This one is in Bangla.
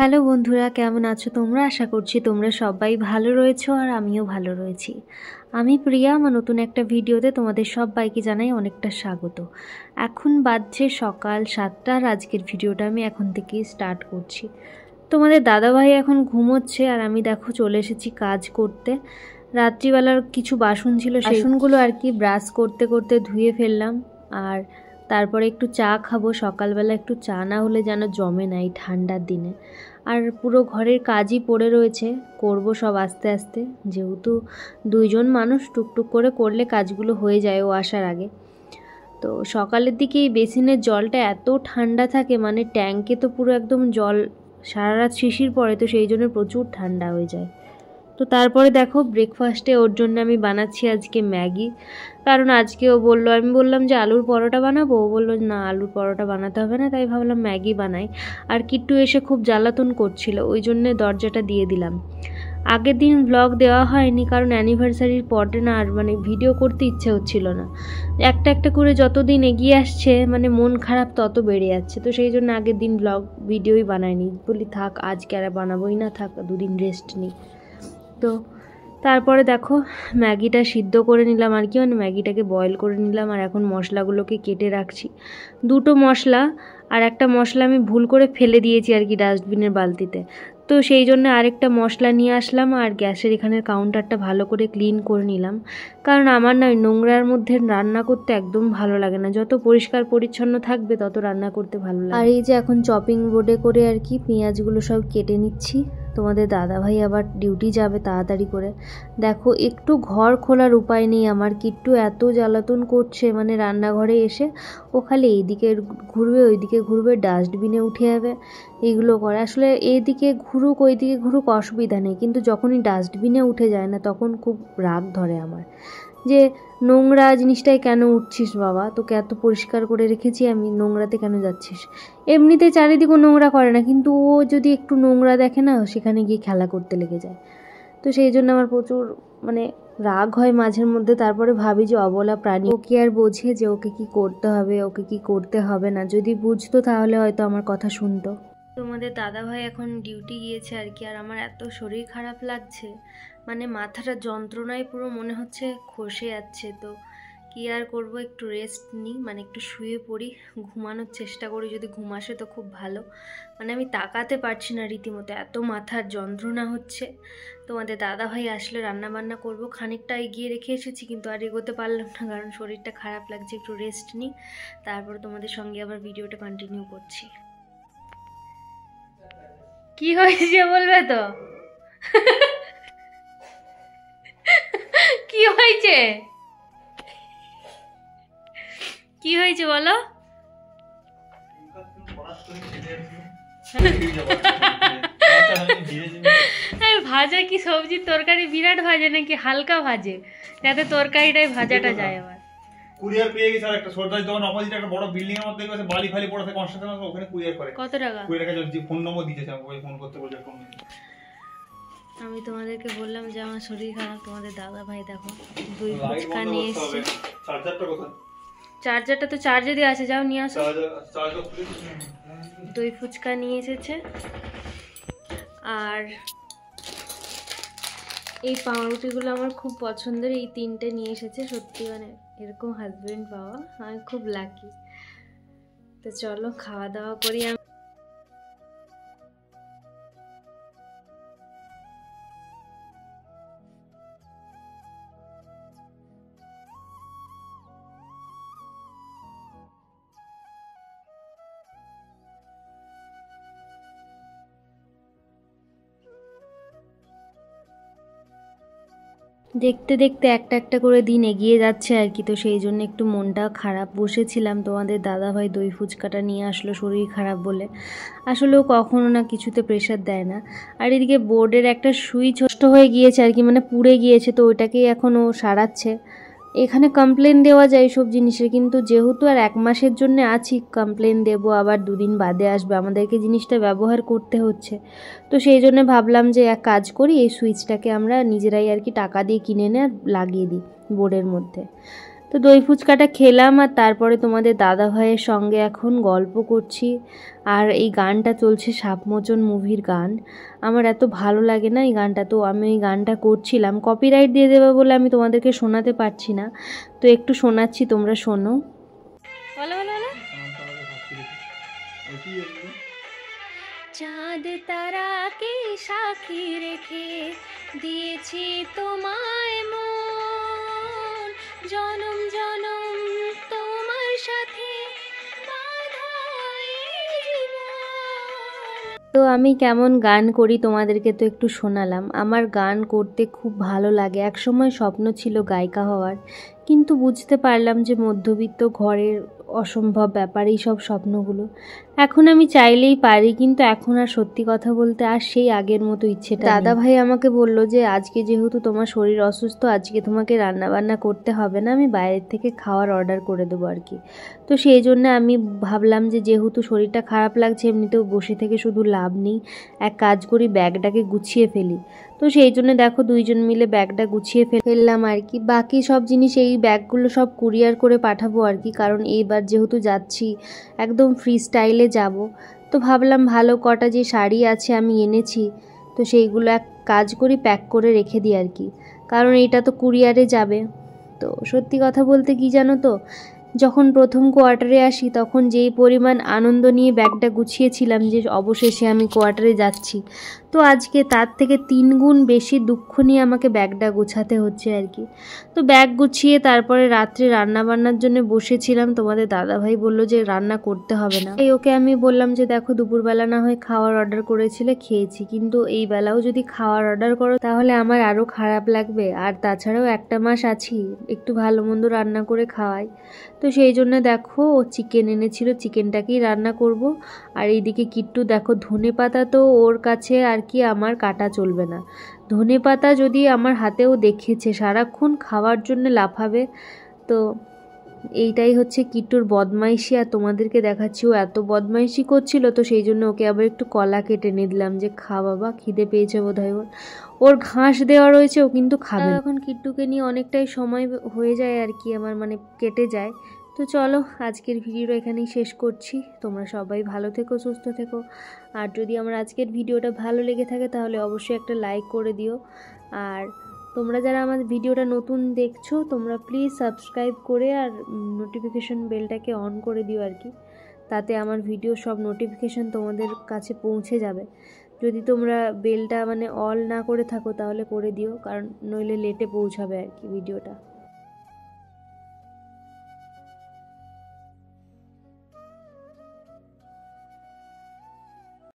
হ্যালো বন্ধুরা, কেমন আছো তোমরা? আশা করছি তোমরা সবাই ভালো রয়েছো আর আমিও ভালো রয়েছি। আমি প্রিয়া, আমার নতুন একটা ভিডিওতে তোমাদের সবাইকে জানাই অনেকটা স্বাগত। এখন বাজছে সকাল 7টা আর আজকের ভিডিওটা আমি এখন থেকেই স্টার্ট করছি। তোমাদের দাদাভাই এখন ঘুমোচ্ছে আর আমি দেখো চলে এসেছি কাজ করতে। রাত্রিবেলার কিছু বাসন ছিল, বাসনগুলো আর কি ব্রাশ করতে করতে ধুয়ে ফেললাম। আর তারপরে একটু চা খাবো। সকালবেলা একটু চা না হলে যেন জমে না এই ঠান্ডার দিনে। আর পুরো ঘরের কাজই পড়ে রয়েছে, করব সব আস্তে আস্তে, যেহেতু দুইজন মানুষ টুকটুক করে করলে কাজগুলো হয়ে যায় ও আসার আগে। তো সকালের দিকে এই বেসিনের জলটা এত ঠান্ডা থাকে, মানে ট্যাঙ্কে তো পুরো একদম জল সারা রাত শিশির পড়ে, তো সেই জন্য প্রচুর ঠান্ডা হয়ে যায়। তো তারপরে দেখো ব্রেকফাস্টে ওর জন্য আমি বানাচ্ছি আজকে ম্যাগি। কারণ আজকে ও বললো, আমি বললাম যে আলুর পরোটা বানাবো, ও বললো না আলুর পরোটা বানাতে হবে না, তাই ভাবলাম ম্যাগি বানাই। আর কিট্টু এসে খুব জ্বালাতন করছিল, ওই জন্যে দরজাটা দিয়ে দিলাম। আগের দিন ব্লগ দেওয়া হয়নি কারণ অ্যানিভার্সারির পরে না আর মানে ভিডিও করতে ইচ্ছে হচ্ছিল না। একটা একটা করে যতদিন এগিয়ে আসছে মানে মন খারাপ তত বেড়ে যাচ্ছে, তো সেই জন্য আগের দিন ব্লগ ভিডিওই বানাইনি। বলি থাক আজকে আর বানাবোই না, থাক দুদিন রেস্ট নিই। তো তারপরে দেখো ম্যাগিটা সিদ্ধ করে নিলাম আর কি, মানে ম্যাগিটাকে বয়েল করে নিলাম। আর এখন মশলাগুলোকে কেটে রাখছি, দুটো মশলা। আর একটা মশলা আমি ভুল করে ফেলে দিয়েছি আর কি ডাস্টবিনের বালতিতে, তো সেই জন্য আরেকটা মশলা নিয়ে আসলাম। আর গ্যাসের এখানের কাউন্টারটা ভালো করে ক্লিন করে নিলাম, কারণ আমার না নোংরার মধ্যে রান্না করতে একদম ভালো লাগে না। যত পরিষ্কার পরিচ্ছন্ন থাকবে তত রান্না করতে ভালো লাগে। আর এই যে এখন চপিং বোর্ডে করে আর কি পেঁয়াজগুলো সব কেটে নিচ্ছি। তোমাদের দাদাভাই আবার ডিউটি যাবে তাড়াতাড়ি করে। দেখো একটু ঘর খোলার উপায় নেই আমার, কিট্টু এত জ্বালাতন করছে, মানে রান্নাঘরে এসে ও খালি এইদিকে ঘুরবে ওইদিকে ঘুরবে, ডাস্টবিনে উঠে যাবে, এইগুলো করে। আসলে এইদিকে ঘুরুক ওইদিকে ঘুরুক অসুবিধা নেই, কিন্তু যখনই ডাস্টবিনে উঠে যায় না তখন খুব রাগ ধরে আমার, যে নোংরা জিনিসটাই কেন উঠছিস বাবা, তোকে এত পরিষ্কার করে রেখেছি আমি, নোংরাতে কেন যাচ্ছিস। এমনিতে চারিদিকে নোংরা করে না, কিন্তু ও যদি একটু নোংরা দেখে না সেখানে গিয়ে খেলা করতে লেগে যায়। তো সেই জন্য আমার প্রচুর মানে রাগ হয় মাঝের মধ্যে। তারপরে ভাবি যে অবলা প্রাণী, ও কি আর বোঝে যে ওকে কি করতে হবে ওকে কি করতে হবে না। যদি বুঝতো তাহলে হয়তো আমার কথা শুনতো। তোমাদের দাদাভাই এখন ডিউটি গিয়েছে আর কি। আর আমার এত শরীর খারাপ লাগছে, মানে মাথাটা যন্ত্রণায় পুরো মনে হচ্ছে খসে যাচ্ছে। তো কি আর করব, একটু রেস্ট নিই, মানে একটু শুয়ে পড়ি, ঘুমানোর চেষ্টা করি। যদি ঘুম আসে তো খুব ভালো, মানে আমি তাকাতে পারছি না, রীতিমতো এত মাথার যন্ত্রণা হচ্ছে। তোমাদের দাদাভাই আসলে রান্না বান্না করব, খানিকটা এগিয়ে রেখে এসেছি কিন্তু আর এগোতে পারলাম না কারণ শরীরটা খারাপ লাগছে। একটু রেস্ট নিই, তারপর তোমাদের সঙ্গে আবার ভিডিওটা কন্টিনিউ করছি। কি হয়েছে বলবে তো? কি হয়েছে, কি হয়েছে বলো? ভাজা কি সবজির তরকারি বিরাট ভাজে নাকি হালকা ভাজে, যাতে তরকারিটাই ভাজাটা যায়। আবার কুরিয়ার পেয়ে গেছে, আর একটা সরকারি দোকান অপোজিটে একটা বড় বিল্ডিং এর মধ্যে গেছে, বালি ফালি পড়ে থাকে, কনস্ট্রাকশন আছে, ওখানে কুরিয়ার করে। কত টাকা? 20 টাকা। যে ফোন নম্বর দিয়েছে আমাকে, ওই ফোন করতে বলে ফোন। আমি তোমাদেরকে বললাম যে আমার শরীর খারাপ, তোমাদের দাদা ভাই দেখো দই ফুচকা নিয়ে এসেছে। চার্জারটা কোথায়? চার্জারটা তো চার্জারই আছে, যাও নিয়ে আসো। চার্জার দই ফুচকা নিয়ে এসেছে। আর এই পাউরুটিগুলো আমার খুব পছন্দের, এই 3টে নিয়ে এসেছে। সত্যি মানে এরকম হাজবেন্ড পাওয়া আমি খুব লাকি। তো চলো খাওয়া দাওয়া করি। দেখতে দেখতে একটা একটা করে দিন এগিয়ে যাচ্ছে আর কি, তো সেই জন্য একটু মনটা খারাপ। বসেছিলাম, তোমাদের দাদাভাই দই ফুচকাটা নিয়ে আসলো শরীর খারাপ বলে। আসলেও কখনো না কিছুতে প্রেশার দেয় না। আর এদিকে বোর্ডের একটা সুইচ নষ্ট হয়ে গিয়েছে আর কি, মানে পুড়ে গিয়েছে, তো ওইটাকেই এখন ও সারাচ্ছে। এখানে কমপ্লেন দেওয়া যায় এইসব জিনিসের, কিন্তু যেহেতু আর 1 মাসের জন্য আছি, কমপ্লেন দেব আবার 2 দিন বাদে আসবে, আমাদেরকে জিনিসটা ব্যবহার করতে হচ্ছে। তো সেই জন্য ভাবলাম যে এক কাজ করি, এই সুইচটাকে আমরা নিজেরাই আর কি টাকা দিয়ে কিনে এনে আর লাগিয়ে দিই বোর্ডের মধ্যে। তো দই ফুচকাটা খেলাম আর তারপরে তোমাদের দাদা ভাইয়ের সঙ্গে এখন গল্প করছি। আর এই গানটা চলছে সাপমোচন মুভির গান। আমার এত ভালো লাগে না এই গানটা, তো আমি এই গানটা করছিলাম। কপিরাইট দিয়ে দেবে বলে আমি তোমাদেরকে শোনাতে পারছি না, তো একটু শোনাচ্ছি, তোমরা শোনো। চাঁদ তারাকে সাক্ষী রেখে দিয়েছি তোমায় মন, জনম জনম তোমার সাথে বাঁধা এই জীবন। তো আমি কেমন গান করি তোমাদেরকে তো একটু শোনালাম। আমার গান করতে খুব ভালো লাগে, একসময় স্বপ্ন ছিল গায়িকা হওয়ার, কিন্তু বুঝতে পারলাম যে মধ্যবিত্ত ঘরের অসম্ভব ব্যাপার এই সব স্বপ্নগুলো। এখন আমি চাইলেই পারি, কিন্তু এখন আর সত্যি কথা বলতে আর সেই আগের মতো ইচ্ছেটা নেই। দাদা ভাই আমাকে বলল যে আজকে যেহেতু তোমার শরীর অসুস্থ, আজকে তোমাকে রান্না বান্না করতে হবে না, আমি বাইরের থেকে খাওয়ার অর্ডার করে দেবো আর কি। তো সেই জন্য আমি ভাবলাম যে যেহেতু শরীরটা খারাপ লাগছে, এমনিতেও বসে থেকে শুধু লাভ নেই, এক কাজ করি ব্যাগটাকে গুছিয়ে ফেলি। তো সেই জন্য দেখো দুইজন মিলে ব্যাগটা গুছিয়ে ফেললাম আর কি। বাকি সব জিনিস এই ব্যাগগুলো সব কুরিয়ার করে পাঠাবো আর কি, কারণ এইবার যেহেতু যাচ্ছি একদম ফ্রি স্টাইলে যাব। তো ভাবলাম ভালো কটা যে শাড়ি আছে আমি এনেছি, তো সেইগুলো এক কাজ করি প্যাক করে রেখে দিই আর কি, কারণ এইটা তো কুরিয়ারে যাবে। তো সত্যি কথা বলতে কি জানো তো, যখন প্রথম কোয়ার্টারে আসি তখন যেই পরিমাণ আনন্দ নিয়ে ব্যাগটা গুছিয়েছিলাম যে অবশেষে আমি কোয়ার্টারে যাচ্ছি, তো আজকে তার থেকে 3 গুণ বেশি দুঃখ নিয়ে আমাকে ব্যাগটা গোছাতে হচ্ছে আর কি। তো ব্যাগ গুছিয়ে তারপরে রাত্রে রান্না বান্নার জন্য বসেছিলাম। তোমাদের দাদাভাই বলল যে রান্না করতে হবে না, এই ওকে আমি বললাম যে দেখো দুপুরবেলা না হয় খাওয়ার অর্ডার করেছিলে, খেয়েছি, কিন্তু এই বেলাও যদি খাওয়ার অর্ডার করো তাহলে আমার আরও খারাপ লাগবে, আর তাছাড়াও একটা মাস আছি, একটু ভালো মন্দ রান্না করে খাওয়াই। তো সেই জন্য দেখো ও চিকেন এনেছিল, চিকেনটাকেই রান্না করব। আর এইদিকে কিট্টু দেখো ধনেপাতা তো ওর কাছে আর কি আমার কাটা চলবে না, ধনেপাতা যদি আমার হাতেও দেখেছে সারাক্ষণ খাওয়ার জন্য লাফাবে। তো এইটাই হচ্ছে কিট্টুর বদমাইশি, আর তোমাদেরকে দেখাচ্ছি ও এত বদমাইশি করছিল, তো সেই জন্য ওকে আবার একটু কলা কেটে নিয়ে দিলাম যে খা বাবা, খিদে পেয়েছে বোধহয় ওর ঘাস দেওয়া রয়েছে, ও কিন্তু খাবে। এখন কিট্টুকে নিয়ে অনেকটাই সময় হয়ে যায় আর কি আমার, মানে কেটে যায়। তো চলো আজকের ভিডিওটা এখানেই শেষ করছি। তোমরা সবাই ভালো থেকো, সুস্থ থেকো। আর যদি আমার আজকের ভিডিওটা ভালো লেগে থাকে তাহলে অবশ্যই একটা লাইক করে দিও। আর তোমরা যারা আমার ভিডিওটা নতুন দেখছো তোমরা প্লিজ সাবস্ক্রাইব করে আর নোটিফিকেশন বেলটাকে অন করে দিও আর কি, তাতে আমার ভিডিও সব নোটিফিকেশন তোমাদের কাছে পৌঁছে যাবে। যদি তোমরা বেলটা মানে অল না করে থাকো তাহলে করে দিও, কারণ নইলে লেটে পৌঁছাবে আর কি ভিডিওটা।